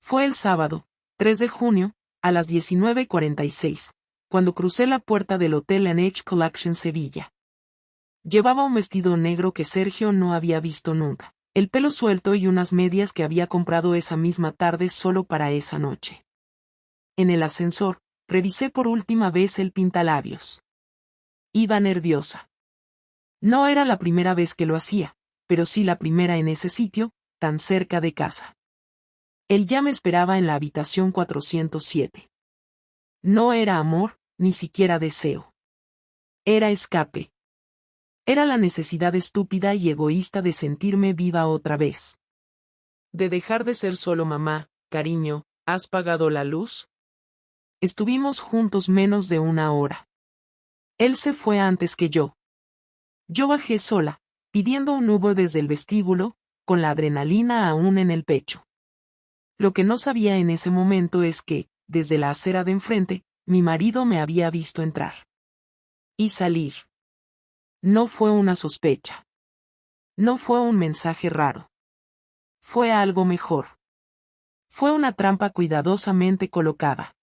Fue el sábado, 3 de junio, a las 19:46, cuando crucé la puerta del Hotel NH Collection Sevilla. Llevaba un vestido negro que Sergio no había visto nunca, el pelo suelto y unas medias que había comprado esa misma tarde solo para esa noche. En el ascensor, revisé por última vez el pintalabios. Iba nerviosa. No era la primera vez que lo hacía, pero sí la primera en ese sitio, tan cerca de casa. Él ya me esperaba en la habitación 407. No era amor, ni siquiera deseo. Era escape. Era la necesidad estúpida y egoísta de sentirme viva otra vez. De dejar de ser solo mamá. Cariño, ¿has pagado la luz? Estuvimos juntos menos de una hora. Él se fue antes que yo. Yo bajé sola, pidiendo un Uber desde el vestíbulo, con la adrenalina aún en el pecho. Lo que no sabía en ese momento es que, desde la acera de enfrente, mi marido me había visto entrar. Y salir. No fue una sospecha. No fue un mensaje raro. Fue algo mejor. Fue una trampa cuidadosamente colocada.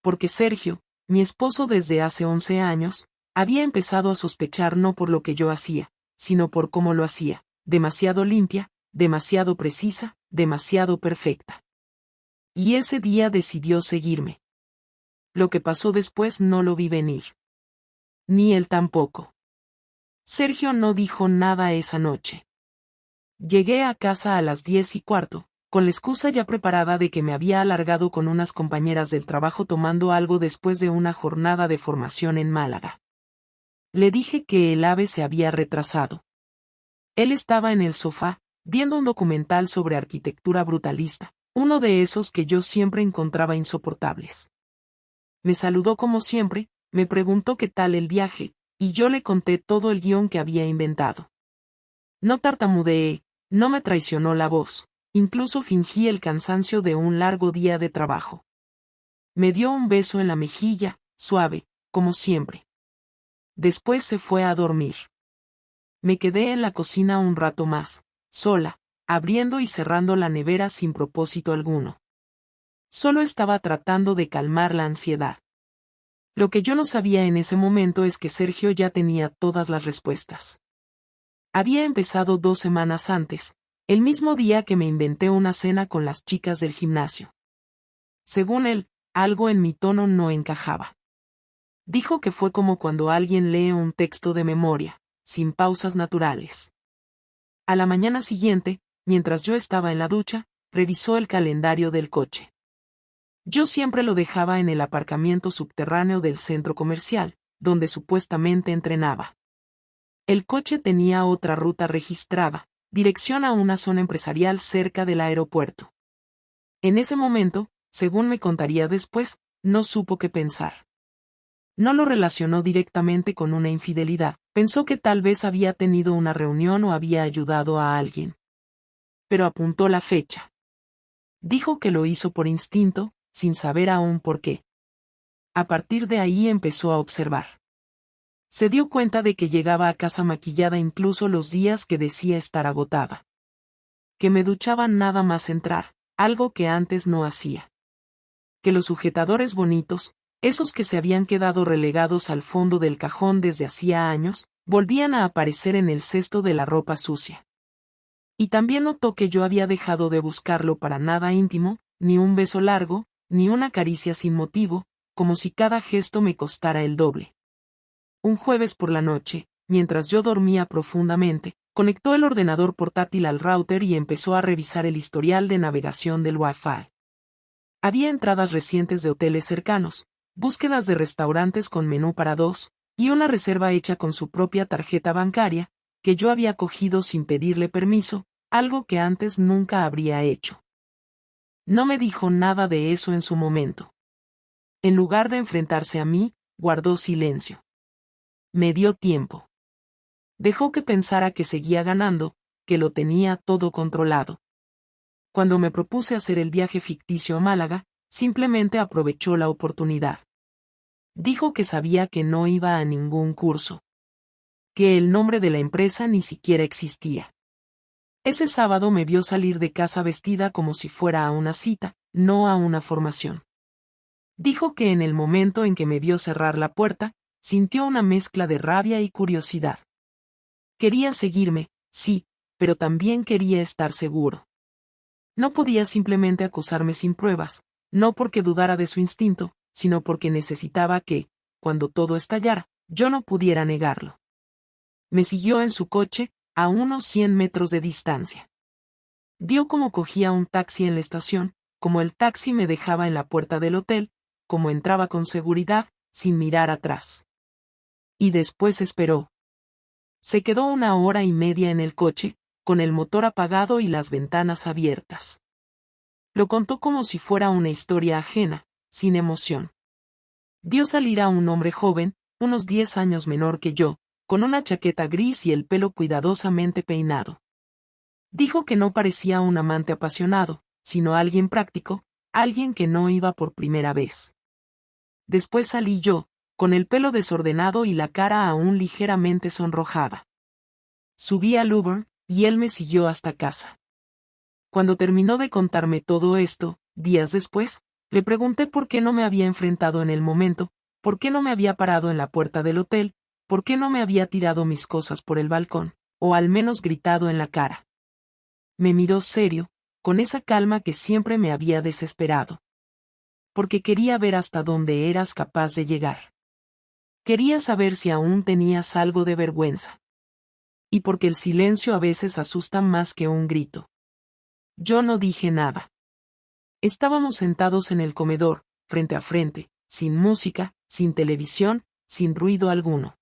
Porque Sergio, mi esposo desde hace 11 años, había empezado a sospechar no por lo que yo hacía, sino por cómo lo hacía, demasiado limpia, demasiado precisa, demasiado perfecta. Y ese día decidió seguirme. Lo que pasó después no lo vi venir. Ni él tampoco. Sergio no dijo nada esa noche. Llegué a casa a las 10:15, con la excusa ya preparada de que me había alargado con unas compañeras del trabajo tomando algo después de una jornada de formación en Málaga. Le dije que el AVE se había retrasado. Él estaba en el sofá, viendo un documental sobre arquitectura brutalista, uno de esos que yo siempre encontraba insoportables. Me saludó como siempre, me preguntó qué tal el viaje, y yo le conté todo el guión que había inventado. No tartamudeé, no me traicionó la voz, incluso fingí el cansancio de un largo día de trabajo. Me dio un beso en la mejilla, suave, como siempre. Después se fue a dormir. Me quedé en la cocina un rato más, sola, abriendo y cerrando la nevera sin propósito alguno. Solo estaba tratando de calmar la ansiedad. Lo que yo no sabía en ese momento es que Sergio ya tenía todas las respuestas. Había empezado 2 semanas antes, el mismo día que me inventé una cena con las chicas del gimnasio. Según él, algo en mi tono no encajaba. Dijo que fue como cuando alguien lee un texto de memoria, sin pausas naturales. A la mañana siguiente, mientras yo estaba en la ducha, revisó el calendario del coche. Yo siempre lo dejaba en el aparcamiento subterráneo del centro comercial, donde supuestamente entrenaba. El coche tenía otra ruta registrada, dirección a una zona empresarial cerca del aeropuerto. En ese momento, según me contaría después, no supo qué pensar. No lo relacionó directamente con una infidelidad, pensó que tal vez había tenido una reunión o había ayudado a alguien. Pero apuntó la fecha. Dijo que lo hizo por instinto, sin saber aún por qué. A partir de ahí empezó a observar. Se dio cuenta de que llegaba a casa maquillada incluso los días que decía estar agotada. Que me duchaba nada más entrar, algo que antes no hacía. Que los sujetadores bonitos, esos que se habían quedado relegados al fondo del cajón desde hacía años, volvían a aparecer en el cesto de la ropa sucia. Y también notó que yo había dejado de buscarlo para nada íntimo, ni un beso largo, ni una caricia sin motivo, como si cada gesto me costara el doble. Un jueves por la noche, mientras yo dormía profundamente, conectó el ordenador portátil al router y empezó a revisar el historial de navegación del Wi-Fi. Había entradas recientes de hoteles cercanos, búsquedas de restaurantes con menú para 2, y una reserva hecha con su propia tarjeta bancaria, que yo había cogido sin pedirle permiso, algo que antes nunca habría hecho. No me dijo nada de eso en su momento. En lugar de enfrentarse a mí, guardó silencio. Me dio tiempo. Dejó que pensara que seguía ganando, que lo tenía todo controlado. Cuando me propuse hacer el viaje ficticio a Málaga, simplemente aprovechó la oportunidad. Dijo que sabía que no iba a ningún curso. Que el nombre de la empresa ni siquiera existía. Ese sábado me vio salir de casa vestida como si fuera a una cita, no a una formación. Dijo que en el momento en que me vio cerrar la puerta, sintió una mezcla de rabia y curiosidad. Quería seguirme, sí, pero también quería estar seguro. No podía simplemente acosarme sin pruebas, no porque dudara de su instinto, sino porque necesitaba que, cuando todo estallara, yo no pudiera negarlo. Me siguió en su coche, a unos 100 metros de distancia. Vio cómo cogía un taxi en la estación, cómo el taxi me dejaba en la puerta del hotel, cómo entraba con seguridad, sin mirar atrás. Y después esperó. Se quedó 1 hora y media en el coche, con el motor apagado y las ventanas abiertas. Lo contó como si fuera una historia ajena, sin emoción. Vio salir a un hombre joven, unos 10 años menor que yo, con una chaqueta gris y el pelo cuidadosamente peinado. Dijo que no parecía un amante apasionado, sino alguien práctico, alguien que no iba por primera vez. Después salí yo, con el pelo desordenado y la cara aún ligeramente sonrojada. Subí al Uber, y él me siguió hasta casa. Cuando terminó de contarme todo esto, días después, le pregunté por qué no me había enfrentado en el momento, por qué no me había parado en la puerta del hotel, por qué no me había tirado mis cosas por el balcón, o al menos gritado en la cara. Me miró serio, con esa calma que siempre me había desesperado. Porque quería ver hasta dónde eras capaz de llegar. Quería saber si aún tenías algo de vergüenza. Y porque el silencio a veces asusta más que un grito. Yo no dije nada. Estábamos sentados en el comedor, frente a frente, sin música, sin televisión, sin ruido alguno.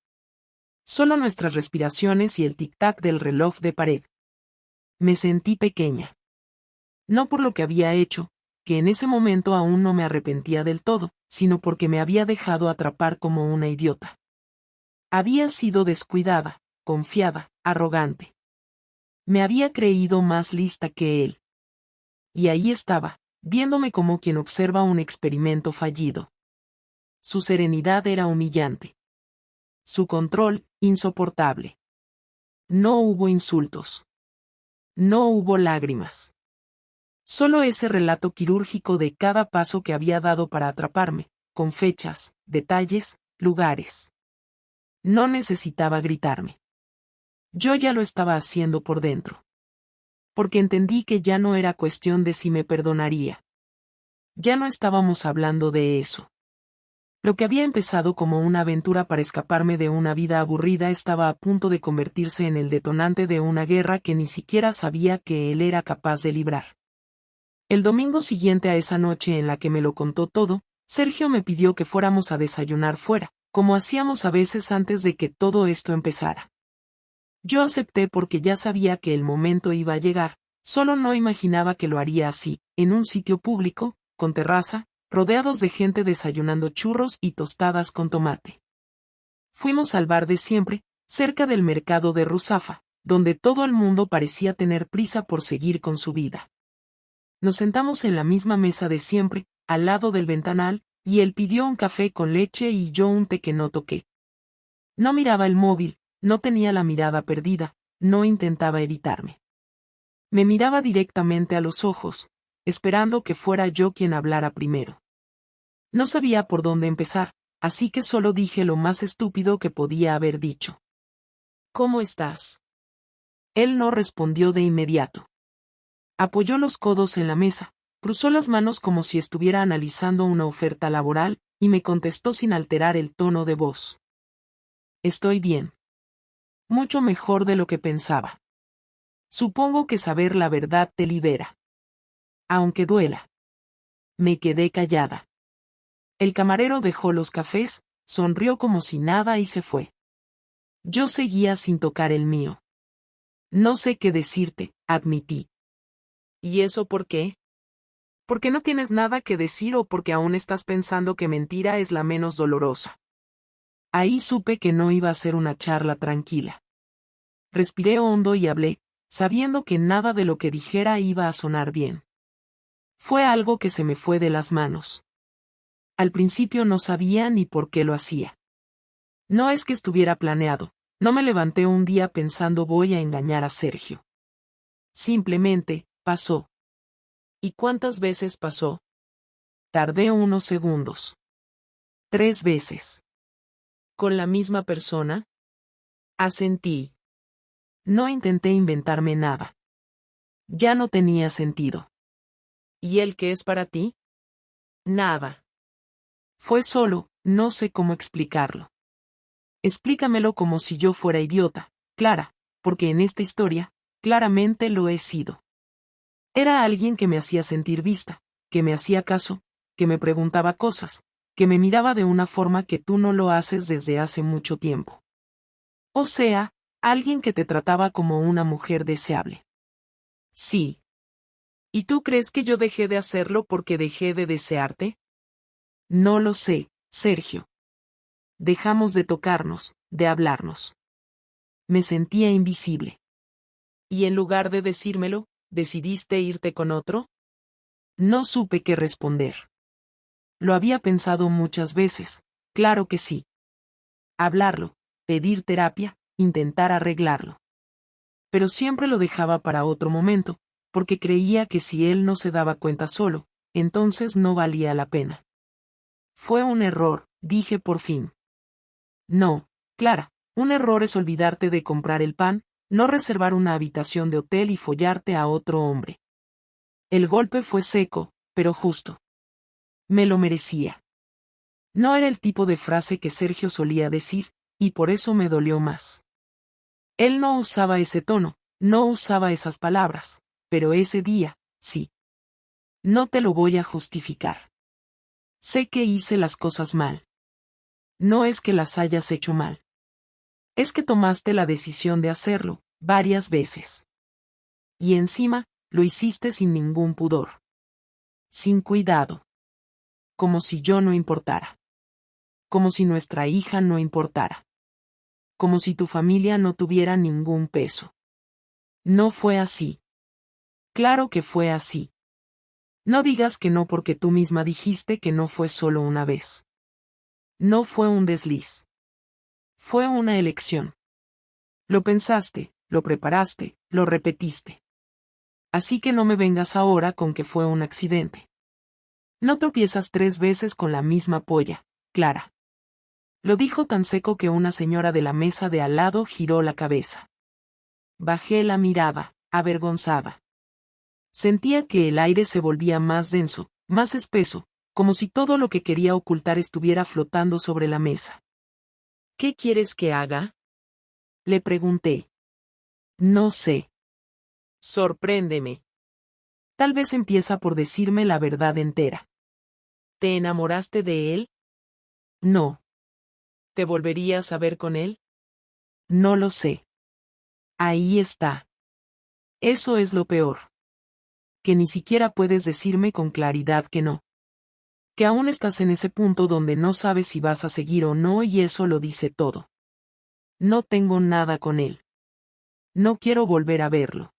Solo nuestras respiraciones y el tic-tac del reloj de pared. Me sentí pequeña. No por lo que había hecho, que en ese momento aún no me arrepentía del todo, sino porque me había dejado atrapar como una idiota. Había sido descuidada, confiada, arrogante. Me había creído más lista que él. Y ahí estaba, viéndome como quien observa un experimento fallido. Su serenidad era humillante. Su control, insoportable. No hubo insultos. No hubo lágrimas. Solo ese relato quirúrgico de cada paso que había dado para atraparme, con fechas, detalles, lugares. No necesitaba gritarme. Yo ya lo estaba haciendo por dentro. Porque entendí que ya no era cuestión de si me perdonaría. Ya no estábamos hablando de eso. Lo que había empezado como una aventura para escaparme de una vida aburrida estaba a punto de convertirse en el detonante de una guerra que ni siquiera sabía que él era capaz de librar. El domingo siguiente a esa noche en la que me lo contó todo, Sergio me pidió que fuéramos a desayunar fuera, como hacíamos a veces antes de que todo esto empezara. Yo acepté porque ya sabía que el momento iba a llegar, solo no imaginaba que lo haría así, en un sitio público, con terraza, rodeados de gente desayunando churros y tostadas con tomate. Fuimos al bar de siempre, cerca del mercado de Ruzafa, donde todo el mundo parecía tener prisa por seguir con su vida. Nos sentamos en la misma mesa de siempre, al lado del ventanal, y él pidió un café con leche y yo un té que no toqué. No miraba el móvil, no tenía la mirada perdida, no intentaba evitarme. Me miraba directamente a los ojos, esperando que fuera yo quien hablara primero. No sabía por dónde empezar, así que solo dije lo más estúpido que podía haber dicho. ¿Cómo estás? Él no respondió de inmediato. Apoyó los codos en la mesa, cruzó las manos como si estuviera analizando una oferta laboral, y me contestó sin alterar el tono de voz. Estoy bien. Mucho mejor de lo que pensaba. Supongo que saber la verdad te libera. Aunque duela. Me quedé callada. El camarero dejó los cafés, sonrió como si nada y se fue. Yo seguía sin tocar el mío. No sé qué decirte, admití. ¿Y eso por qué? ¿Porque no tienes nada que decir o porque aún estás pensando que mentira es la menos dolorosa? Ahí supe que no iba a ser una charla tranquila. Respiré hondo y hablé, sabiendo que nada de lo que dijera iba a sonar bien. Fue algo que se me fue de las manos. Al principio no sabía ni por qué lo hacía. No es que estuviera planeado, no me levanté un día pensando voy a engañar a Sergio. Simplemente, pasó. ¿Y cuántas veces pasó? Tardé unos segundos. 3 veces. ¿Con la misma persona? Asentí. No intenté inventarme nada. Ya no tenía sentido. ¿Y él qué es para ti? Nada. Fue solo, no sé cómo explicarlo. Explícamelo como si yo fuera idiota, Clara, porque en esta historia, claramente lo he sido. Era alguien que me hacía sentir vista, que me hacía caso, que me preguntaba cosas, que me miraba de una forma que tú no lo haces desde hace mucho tiempo. O sea, alguien que te trataba como una mujer deseable. Sí. ¿Y tú crees que yo dejé de hacerlo porque dejé de desearte? No lo sé, Sergio. Dejamos de tocarnos, de hablarnos. Me sentía invisible. ¿Y en lugar de decírmelo, decidiste irte con otro? No supe qué responder. Lo había pensado muchas veces, claro que sí. Hablarlo, pedir terapia, intentar arreglarlo. Pero siempre lo dejaba para otro momento, porque creía que si él no se daba cuenta solo, entonces no valía la pena. Fue un error, dije por fin. No, Clara, un error es olvidarte de comprar el pan, no reservar una habitación de hotel y follarte a otro hombre. El golpe fue seco, pero justo. Me lo merecía. No era el tipo de frase que Sergio solía decir, y por eso me dolió más. Él no usaba ese tono, no usaba esas palabras, pero ese día, sí. No te lo voy a justificar. Sé que hice las cosas mal. No es que las hayas hecho mal. Es que tomaste la decisión de hacerlo, varias veces. Y encima, lo hiciste sin ningún pudor. Sin cuidado. Como si yo no importara. Como si nuestra hija no importara. Como si tu familia no tuviera ningún peso. No fue así. Claro que fue así. No digas que no porque tú misma dijiste que no fue solo una vez. No fue un desliz. Fue una elección. Lo pensaste, lo preparaste, lo repetiste. Así que no me vengas ahora con que fue un accidente. No tropiezas 3 veces con la misma polla, Clara. Lo dijo tan seco que una señora de la mesa de al lado giró la cabeza. Bajé la mirada, avergonzada. Sentía que el aire se volvía más denso, más espeso, como si todo lo que quería ocultar estuviera flotando sobre la mesa. ¿Qué quieres que haga? Le pregunté. No sé. Sorpréndeme. Tal vez empieza por decirme la verdad entera. ¿Te enamoraste de él? No. ¿Te volverías a ver con él? No lo sé. Ahí está. Eso es lo peor. Que ni siquiera puedes decirme con claridad que no. Que aún estás en ese punto donde no sabes si vas a seguir o no y eso lo dice todo. No tengo nada con él. No quiero volver a verlo.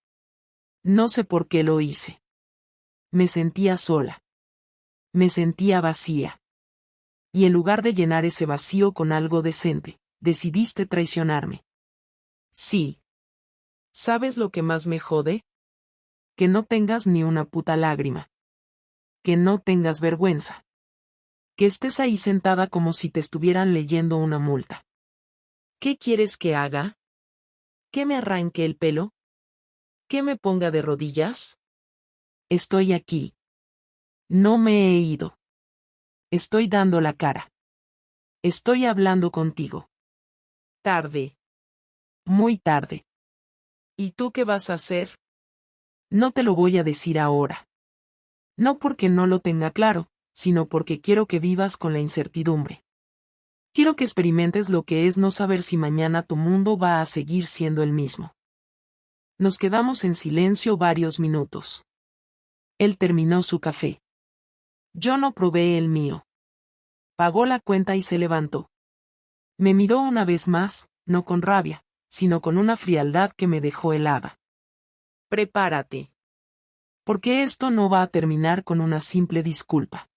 No sé por qué lo hice. Me sentía sola. Me sentía vacía. Y en lugar de llenar ese vacío con algo decente, decidiste traicionarme. Sí. ¿Sabes lo que más me jode? Que no tengas ni una puta lágrima. Que no tengas vergüenza. Que estés ahí sentada como si te estuvieran leyendo una multa. ¿Qué quieres que haga? ¿Que me arranque el pelo? ¿Que me ponga de rodillas? Estoy aquí. No me he ido. Estoy dando la cara. Estoy hablando contigo. Tarde. Muy tarde. ¿Y tú qué vas a hacer? No te lo voy a decir ahora. No porque no lo tenga claro, sino porque quiero que vivas con la incertidumbre. Quiero que experimentes lo que es no saber si mañana tu mundo va a seguir siendo el mismo. Nos quedamos en silencio varios minutos. Él terminó su café. Yo no probé el mío. Pagó la cuenta y se levantó. Me miró una vez más, no con rabia, sino con una frialdad que me dejó helada. Prepárate. Porque esto no va a terminar con una simple disculpa.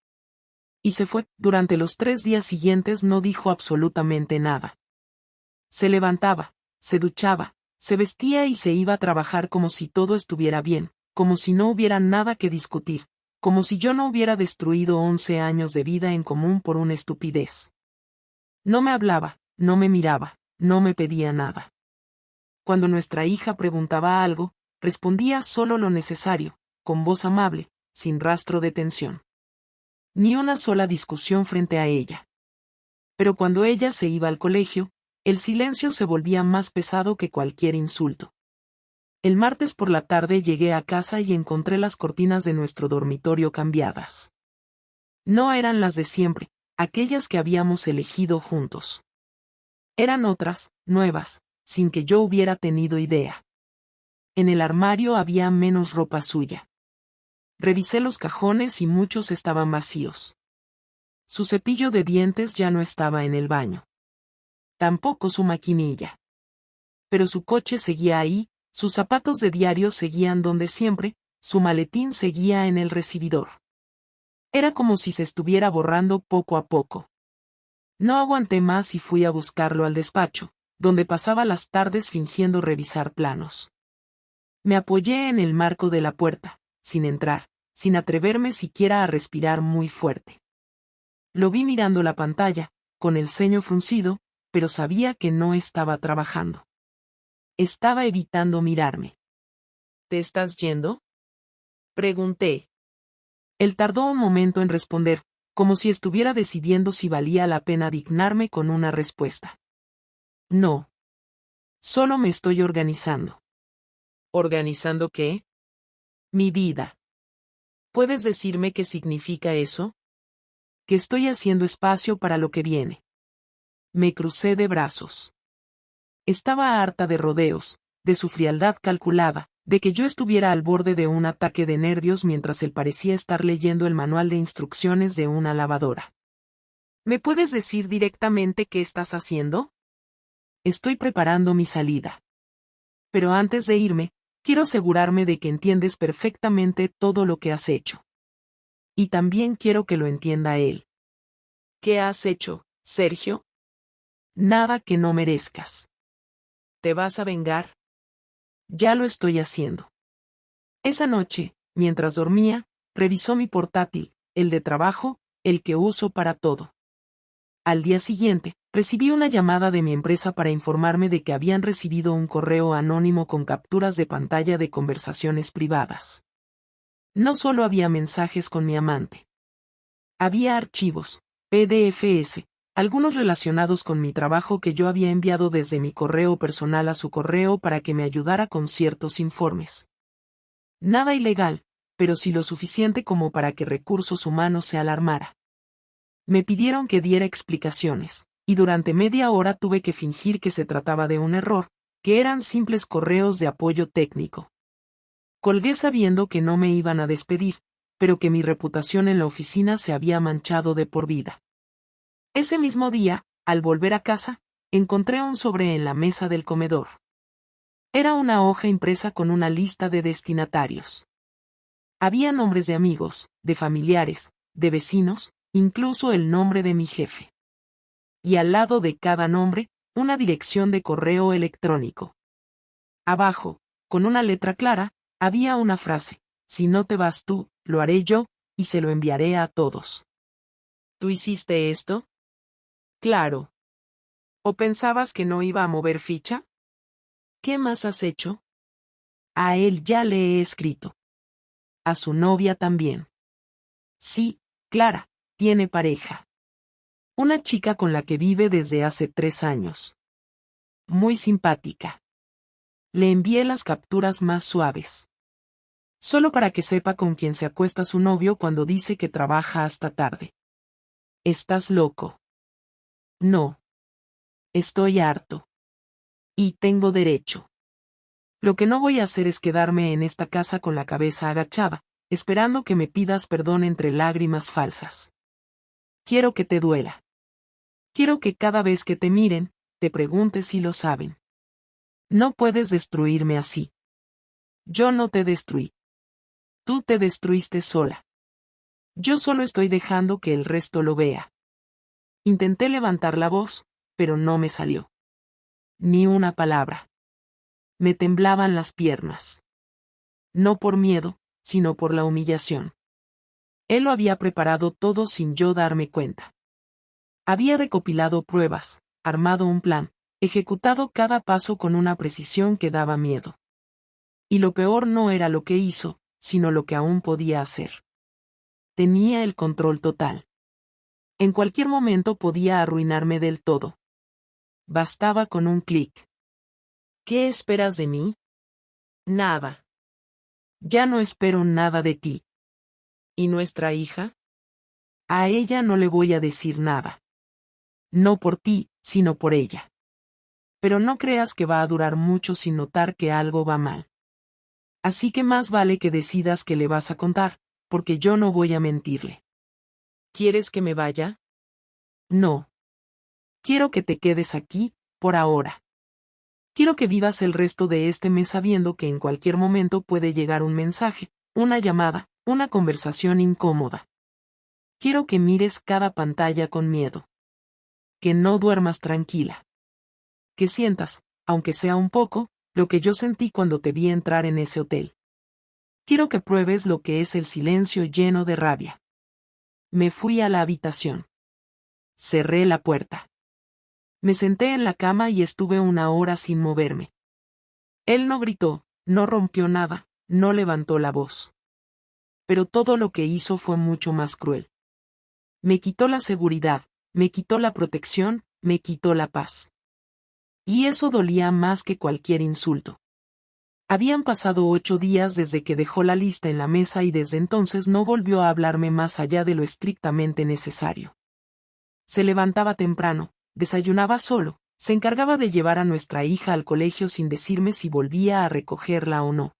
Y se fue. Durante los 3 días siguientes no dijo absolutamente nada. Se levantaba, se duchaba, Se vestía y se iba a trabajar como si todo estuviera bien, como si no hubiera nada que discutir, como si yo no hubiera destruido 11 años de vida en común por una estupidez. No me hablaba, no me miraba, no me pedía nada. Cuando nuestra hija preguntaba algo, respondía solo lo necesario, con voz amable, sin rastro de tensión. Ni una sola discusión frente a ella. Pero cuando ella se iba al colegio, el silencio se volvía más pesado que cualquier insulto. El martes por la tarde llegué a casa y encontré las cortinas de nuestro dormitorio cambiadas. No eran las de siempre, aquellas que habíamos elegido juntos. Eran otras, nuevas, sin que yo hubiera tenido idea. En el armario había menos ropa suya. Revisé los cajones y muchos estaban vacíos. Su cepillo de dientes ya no estaba en el baño. Tampoco su maquinilla. Pero su coche seguía ahí, sus zapatos de diario seguían donde siempre, su maletín seguía en el recibidor. Era como si se estuviera borrando poco a poco. No aguanté más y fui a buscarlo al despacho, donde pasaba las tardes fingiendo revisar planos. Me apoyé en el marco de la puerta, sin entrar, sin atreverme siquiera a respirar muy fuerte. Lo vi mirando la pantalla, con el ceño fruncido, pero sabía que no estaba trabajando. Estaba evitando mirarme. ¿Te estás yendo?, pregunté. Él tardó un momento en responder, como si estuviera decidiendo si valía la pena dignarme con una respuesta. No. Solo me estoy organizando. ¿Organizando qué? Mi vida. ¿Puedes decirme qué significa eso? Que estoy haciendo espacio para lo que viene. Me crucé de brazos. Estaba harta de rodeos, de su frialdad calculada, de que yo estuviera al borde de un ataque de nervios mientras él parecía estar leyendo el manual de instrucciones de una lavadora. ¿Me puedes decir directamente qué estás haciendo? Estoy preparando mi salida. Pero antes de irme, quiero asegurarme de que entiendes perfectamente todo lo que has hecho. Y también quiero que lo entienda él. ¿Qué has hecho, Sergio? Nada que no merezcas. ¿Te vas a vengar? Ya lo estoy haciendo. Esa noche, mientras dormía, revisó mi portátil, el de trabajo, el que uso para todo. Al día siguiente, recibí una llamada de mi empresa para informarme de que habían recibido un correo anónimo con capturas de pantalla de conversaciones privadas. No solo había mensajes con mi amante. Había archivos, PDFs, algunos relacionados con mi trabajo que yo había enviado desde mi correo personal a su correo para que me ayudara con ciertos informes. Nada ilegal, pero sí lo suficiente como para que Recursos Humanos se alarmara. Me pidieron que diera explicaciones, y durante media hora tuve que fingir que se trataba de un error, que eran simples correos de apoyo técnico. Colgué sabiendo que no me iban a despedir, pero que mi reputación en la oficina se había manchado de por vida. Ese mismo día, al volver a casa, encontré un sobre en la mesa del comedor. Era una hoja impresa con una lista de destinatarios. Había nombres de amigos, de familiares, de vecinos, incluso el nombre de mi jefe. Y al lado de cada nombre, una dirección de correo electrónico. Abajo, con una letra clara, había una frase: si no te vas tú, lo haré yo, y se lo enviaré a todos. ¿Tú hiciste esto? Claro. ¿O pensabas que no iba a mover ficha? ¿Qué más has hecho? A él ya le he escrito. A su novia también. Sí, Clara, tiene pareja. Una chica con la que vive desde hace 3 años. Muy simpática. Le envié las capturas más suaves. Solo para que sepa con quién se acuesta su novio cuando dice que trabaja hasta tarde. ¿Estás loco? No. Estoy harto. Y tengo derecho. Lo que no voy a hacer es quedarme en esta casa con la cabeza agachada, esperando que me pidas perdón entre lágrimas falsas. Quiero que te duela. Quiero que cada vez que te miren, te preguntes si lo saben. No puedes destruirme así. Yo no te destruí. Tú te destruiste sola. Yo solo estoy dejando que el resto lo vea. Intenté levantar la voz, pero no me salió. Ni una palabra. Me temblaban las piernas. No por miedo, sino por la humillación. Él lo había preparado todo sin yo darme cuenta. Había recopilado pruebas, armado un plan, ejecutado cada paso con una precisión que daba miedo. Y lo peor no era lo que hizo, sino lo que aún podía hacer. Tenía el control total. En cualquier momento podía arruinarme del todo. Bastaba con un clic. ¿Qué esperas de mí? Nada. Ya no espero nada de ti. ¿Y nuestra hija? A ella no le voy a decir nada. No por ti, sino por ella. Pero no creas que va a durar mucho sin notar que algo va mal. Así que más vale que decidas que le vas a contar, porque yo no voy a mentirle. ¿Quieres que me vaya? No. Quiero que te quedes aquí, por ahora. Quiero que vivas el resto de este mes sabiendo que en cualquier momento puede llegar un mensaje, una llamada, una conversación incómoda. Quiero que mires cada pantalla con miedo. Que no duermas tranquila. Que sientas, aunque sea un poco, lo que yo sentí cuando te vi entrar en ese hotel. Quiero que pruebes lo que es el silencio lleno de rabia. Me fui a la habitación. Cerré la puerta. Me senté en la cama y estuve 1 hora sin moverme. Él no gritó, no rompió nada, no levantó la voz. Pero todo lo que hizo fue mucho más cruel. Me quitó la seguridad, me quitó la protección, me quitó la paz. Y eso dolía más que cualquier insulto. Habían pasado 8 días desde que dejó la lista en la mesa y desde entonces no volvió a hablarme más allá de lo estrictamente necesario. Se levantaba temprano, desayunaba solo, se encargaba de llevar a nuestra hija al colegio sin decirme si volvía a recogerla o no.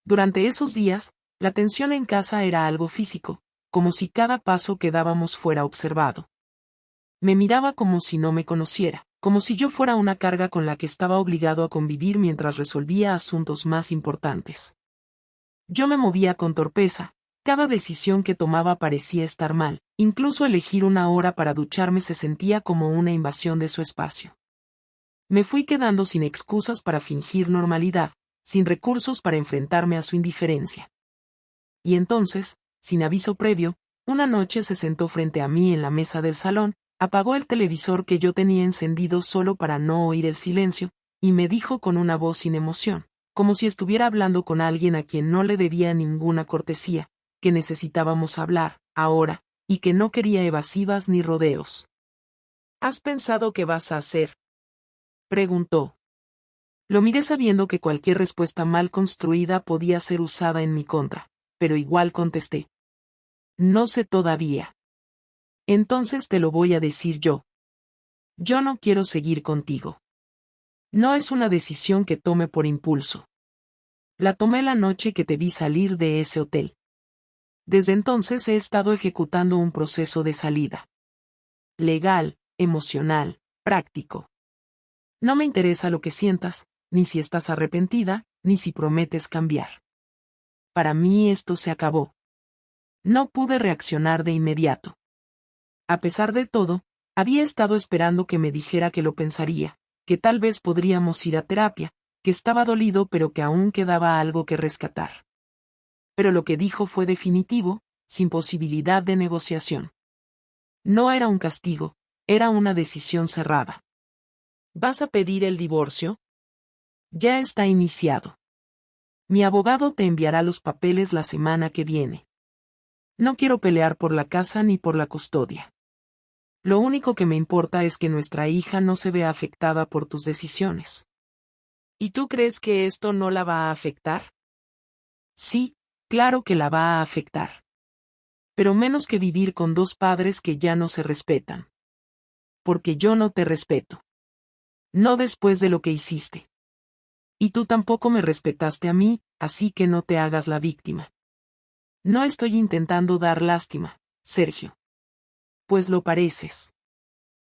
Durante esos días, la tensión en casa era algo físico, como si cada paso que dábamos fuera observado. Me miraba como si no me conociera, como si yo fuera una carga con la que estaba obligado a convivir mientras resolvía asuntos más importantes. Yo me movía con torpeza, cada decisión que tomaba parecía estar mal, incluso elegir 1 hora para ducharme se sentía como una invasión de su espacio. Me fui quedando sin excusas para fingir normalidad, sin recursos para enfrentarme a su indiferencia. Y entonces, sin aviso previo, una noche se sentó frente a mí en la mesa del salón, apagó el televisor que yo tenía encendido solo para no oír el silencio, y me dijo con una voz sin emoción, como si estuviera hablando con alguien a quien no le debía ninguna cortesía, que necesitábamos hablar, ahora, y que no quería evasivas ni rodeos. ¿Has pensado qué vas a hacer? Preguntó. Lo miré sabiendo que cualquier respuesta mal construida podía ser usada en mi contra, pero igual contesté. No sé todavía. Entonces te lo voy a decir yo. Yo no quiero seguir contigo. No es una decisión que tome por impulso. La tomé la noche que te vi salir de ese hotel. Desde entonces he estado ejecutando un proceso de salida. Legal, emocional, práctico. No me interesa lo que sientas, ni si estás arrepentida, ni si prometes cambiar. Para mí esto se acabó. No pude reaccionar de inmediato. A pesar de todo, había estado esperando que me dijera que lo pensaría, que tal vez podríamos ir a terapia, que estaba dolido pero que aún quedaba algo que rescatar. Pero lo que dijo fue definitivo, sin posibilidad de negociación. No era un castigo, era una decisión cerrada. ¿Vas a pedir el divorcio? Ya está iniciado. Mi abogado te enviará los papeles la semana que viene. No quiero pelear por la casa ni por la custodia. Lo único que me importa es que nuestra hija no se vea afectada por tus decisiones. ¿Y tú crees que esto no la va a afectar? Sí, claro que la va a afectar. Pero menos que vivir con 2 padres que ya no se respetan. Porque yo no te respeto. No después de lo que hiciste. Y tú tampoco me respetaste a mí, así que no te hagas la víctima. No estoy intentando dar lástima, Sergio. Pues lo pareces.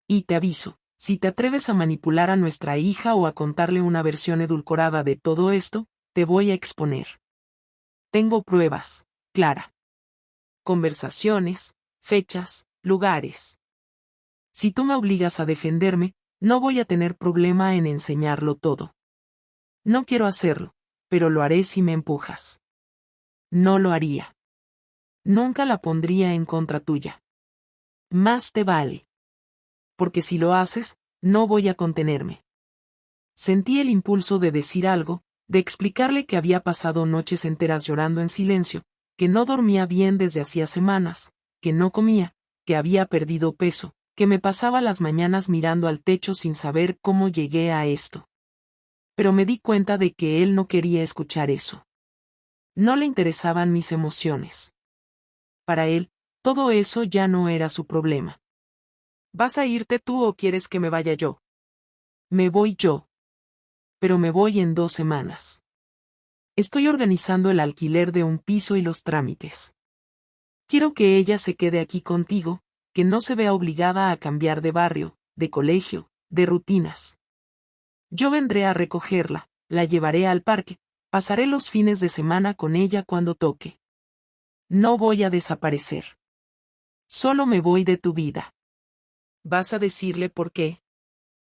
Y te aviso, si te atreves a manipular a nuestra hija o a contarle una versión edulcorada de todo esto, te voy a exponer. Tengo pruebas, Clara. Conversaciones, fechas, lugares. Si tú me obligas a defenderme, no voy a tener problema en enseñarlo todo. No quiero hacerlo, pero lo haré si me empujas. No lo haría. Nunca la pondría en contra tuya. Más te vale. Porque si lo haces, no voy a contenerme. Sentí el impulso de decir algo, de explicarle que había pasado noches enteras llorando en silencio, que no dormía bien desde hacía semanas, que no comía, que había perdido peso, que me pasaba las mañanas mirando al techo sin saber cómo llegué a esto. Pero me di cuenta de que él no quería escuchar eso. No le interesaban mis emociones. Para él, todo eso ya no era su problema. ¿Vas a irte tú o quieres que me vaya yo? Me voy yo. Pero me voy en 2 semanas. Estoy organizando el alquiler de un piso y los trámites. Quiero que ella se quede aquí contigo, que no se vea obligada a cambiar de barrio, de colegio, de rutinas. Yo vendré a recogerla, la llevaré al parque, pasaré los fines de semana con ella cuando toque. No voy a desaparecer. Solo me voy de tu vida. ¿Vas a decirle por qué?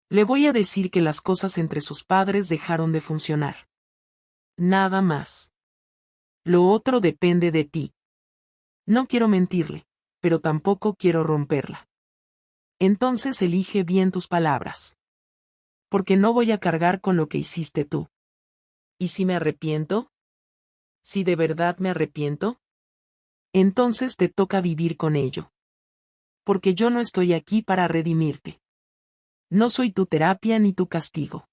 Le voy a decir que las cosas entre sus padres dejaron de funcionar. Nada más. Lo otro depende de ti. No quiero mentirle, pero tampoco quiero romperla. Entonces elige bien tus palabras. Porque no voy a cargar con lo que hiciste tú. ¿Y si me arrepiento? ¿Si de verdad me arrepiento? Entonces te toca vivir con ello. Porque yo no estoy aquí para redimirte. No soy tu terapia ni tu castigo.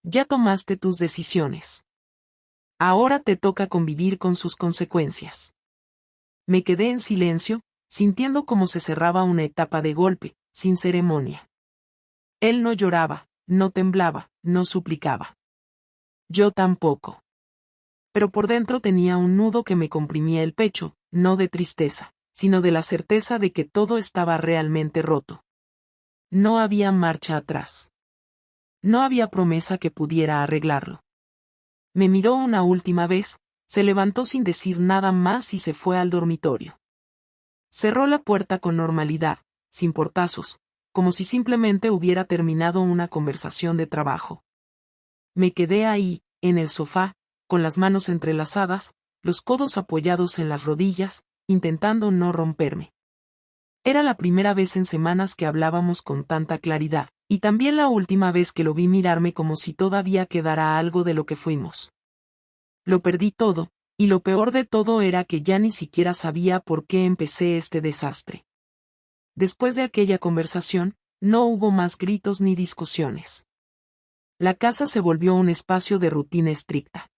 Ya tomaste tus decisiones. Ahora te toca convivir con sus consecuencias. Me quedé en silencio, sintiendo cómo se cerraba una etapa de golpe, sin ceremonia. Él no lloraba, no temblaba, no suplicaba. Yo tampoco. Pero por dentro tenía un nudo que me comprimía el pecho, no de tristeza, sino de la certeza de que todo estaba realmente roto. No había marcha atrás. No había promesa que pudiera arreglarlo. Me miró una última vez, se levantó sin decir nada más y se fue al dormitorio. Cerró la puerta con normalidad, sin portazos, como si simplemente hubiera terminado una conversación de trabajo. Me quedé ahí, en el sofá, con las manos entrelazadas, los codos apoyados en las rodillas, intentando no romperme. Era la primera vez en semanas que hablábamos con tanta claridad, y también la última vez que lo vi mirarme como si todavía quedara algo de lo que fuimos. Lo perdí todo, y lo peor de todo era que ya ni siquiera sabía por qué empecé este desastre. Después de aquella conversación, no hubo más gritos ni discusiones. La casa se volvió un espacio de rutina estricta.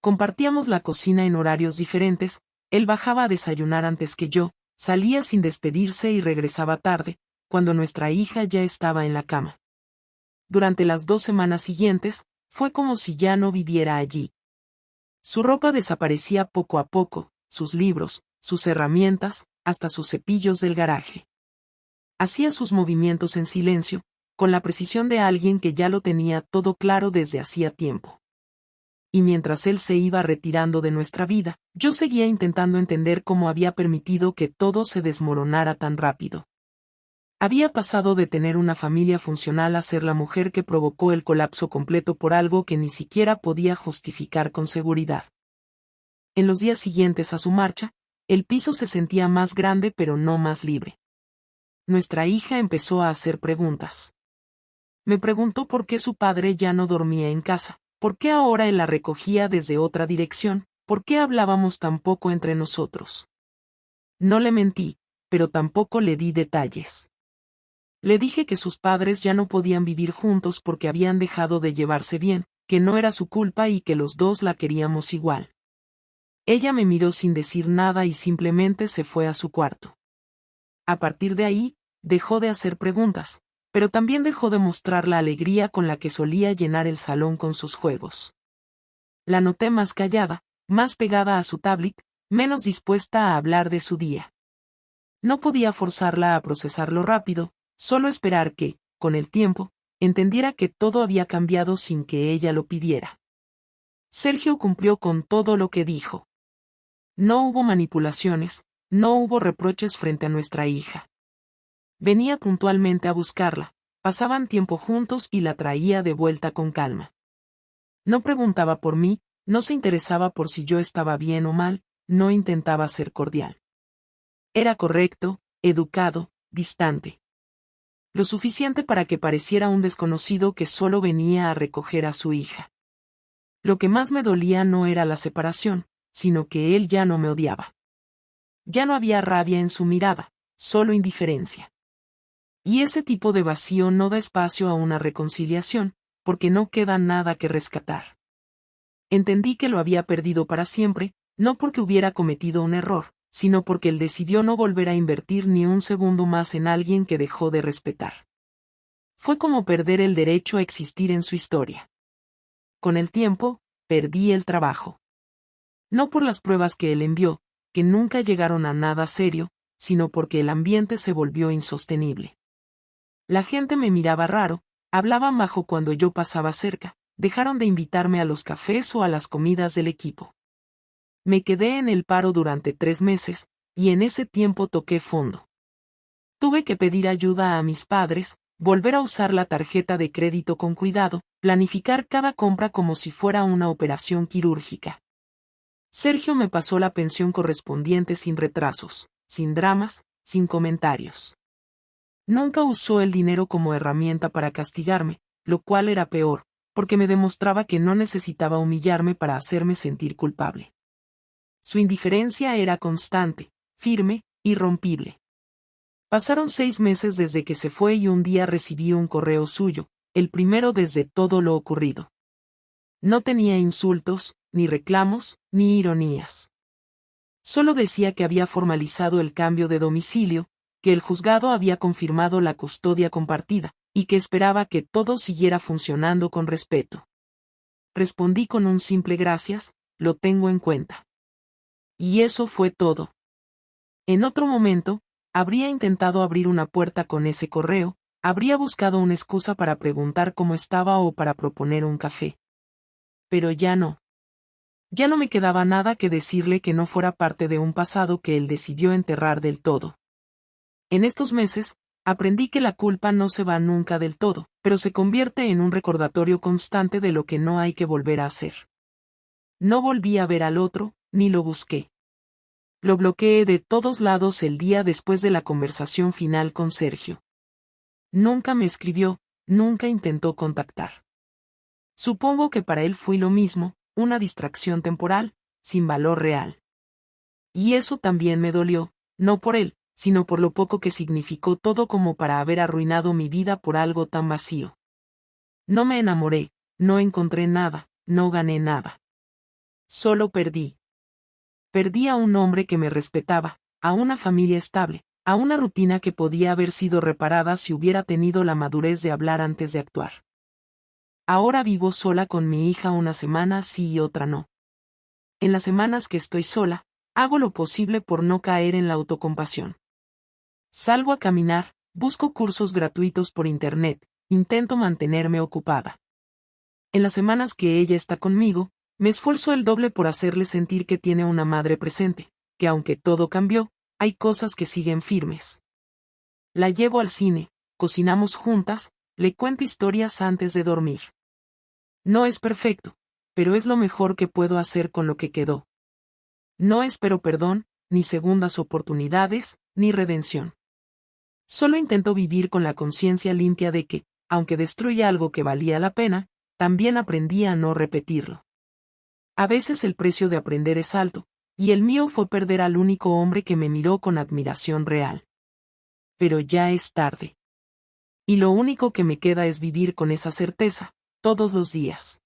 Compartíamos la cocina en horarios diferentes, él bajaba a desayunar antes que yo, salía sin despedirse y regresaba tarde, cuando nuestra hija ya estaba en la cama. Durante las 2 semanas siguientes, fue como si ya no viviera allí. Su ropa desaparecía poco a poco, sus libros, sus herramientas, hasta sus cepillos del garaje. Hacía sus movimientos en silencio, con la precisión de alguien que ya lo tenía todo claro desde hacía tiempo. Y mientras él se iba retirando de nuestra vida, yo seguía intentando entender cómo había permitido que todo se desmoronara tan rápido. Había pasado de tener una familia funcional a ser la mujer que provocó el colapso completo por algo que ni siquiera podía justificar con seguridad. En los días siguientes a su marcha, el piso se sentía más grande pero no más libre. Nuestra hija empezó a hacer preguntas. Me preguntó por qué su padre ya no dormía en casa, por qué ahora él la recogía desde otra dirección, por qué hablábamos tan poco entre nosotros. No le mentí, pero tampoco le di detalles. Le dije que sus padres ya no podían vivir juntos porque habían dejado de llevarse bien, que no era su culpa y que los dos la queríamos igual. Ella me miró sin decir nada y simplemente se fue a su cuarto. A partir de ahí, dejó de hacer preguntas, pero también dejó de mostrar la alegría con la que solía llenar el salón con sus juegos. La noté más callada, más pegada a su tablet, menos dispuesta a hablar de su día. No podía forzarla a procesarlo rápido, solo esperar que, con el tiempo, entendiera que todo había cambiado sin que ella lo pidiera. Sergio cumplió con todo lo que dijo. No hubo manipulaciones, no hubo reproches frente a nuestra hija. Venía puntualmente a buscarla, pasaban tiempo juntos y la traía de vuelta con calma. No preguntaba por mí, no se interesaba por si yo estaba bien o mal, no intentaba ser cordial. Era correcto, educado, distante. Lo suficiente para que pareciera un desconocido que solo venía a recoger a su hija. Lo que más me dolía no era la separación, sino que él ya no me odiaba. Ya no había rabia en su mirada, solo indiferencia. Y ese tipo de vacío no da espacio a una reconciliación, porque no queda nada que rescatar. Entendí que lo había perdido para siempre, no porque hubiera cometido un error, sino porque él decidió no volver a invertir ni un segundo más en alguien que dejó de respetar. Fue como perder el derecho a existir en su historia. Con el tiempo, perdí el trabajo. No por las pruebas que él envió, que nunca llegaron a nada serio, sino porque el ambiente se volvió insostenible. La gente me miraba raro, hablaban bajo cuando yo pasaba cerca, dejaron de invitarme a los cafés o a las comidas del equipo. Me quedé en el paro durante 3 meses, y en ese tiempo toqué fondo. Tuve que pedir ayuda a mis padres, volver a usar la tarjeta de crédito con cuidado, planificar cada compra como si fuera una operación quirúrgica. Sergio me pasó la pensión correspondiente sin retrasos, sin dramas, sin comentarios. Nunca usó el dinero como herramienta para castigarme, lo cual era peor, porque me demostraba que no necesitaba humillarme para hacerme sentir culpable. Su indiferencia era constante, firme, irrompible. Pasaron 6 meses desde que se fue y un día recibí un correo suyo, el primero desde todo lo ocurrido. No tenía insultos, ni reclamos, ni ironías. Solo decía que había formalizado el cambio de domicilio, que el juzgado había confirmado la custodia compartida, y que esperaba que todo siguiera funcionando con respeto. Respondí con un simple gracias, lo tengo en cuenta. Y eso fue todo. En otro momento, habría intentado abrir una puerta con ese correo, habría buscado una excusa para preguntar cómo estaba o para proponer un café. Pero ya no. Ya no me quedaba nada que decirle que no fuera parte de un pasado que él decidió enterrar del todo. En estos meses, aprendí que la culpa no se va nunca del todo, pero se convierte en un recordatorio constante de lo que no hay que volver a hacer. No volví a ver al otro, ni lo busqué. Lo bloqueé de todos lados el día después de la conversación final con Sergio. Nunca me escribió, nunca intentó contactar. Supongo que para él fui lo mismo, una distracción temporal, sin valor real. Y eso también me dolió, no por él, sino por lo poco que significó todo como para haber arruinado mi vida por algo tan vacío. No me enamoré, no encontré nada, no gané nada. Solo perdí. Perdí a un hombre que me respetaba, a una familia estable, a una rutina que podía haber sido reparada si hubiera tenido la madurez de hablar antes de actuar. Ahora vivo sola con mi hija una semana sí y otra no. En las semanas que estoy sola, hago lo posible por no caer en la autocompasión. Salgo a caminar, busco cursos gratuitos por internet, intento mantenerme ocupada. En las semanas que ella está conmigo, me esfuerzo el doble por hacerle sentir que tiene una madre presente, que aunque todo cambió, hay cosas que siguen firmes. La llevo al cine, cocinamos juntas, le cuento historias antes de dormir. No es perfecto, pero es lo mejor que puedo hacer con lo que quedó. No espero perdón, ni segundas oportunidades, ni redención. Solo intento vivir con la conciencia limpia de que, aunque destruí algo que valía la pena, también aprendí a no repetirlo. A veces el precio de aprender es alto, y el mío fue perder al único hombre que me miró con admiración real. Pero ya es tarde. Y lo único que me queda es vivir con esa certeza, todos los días.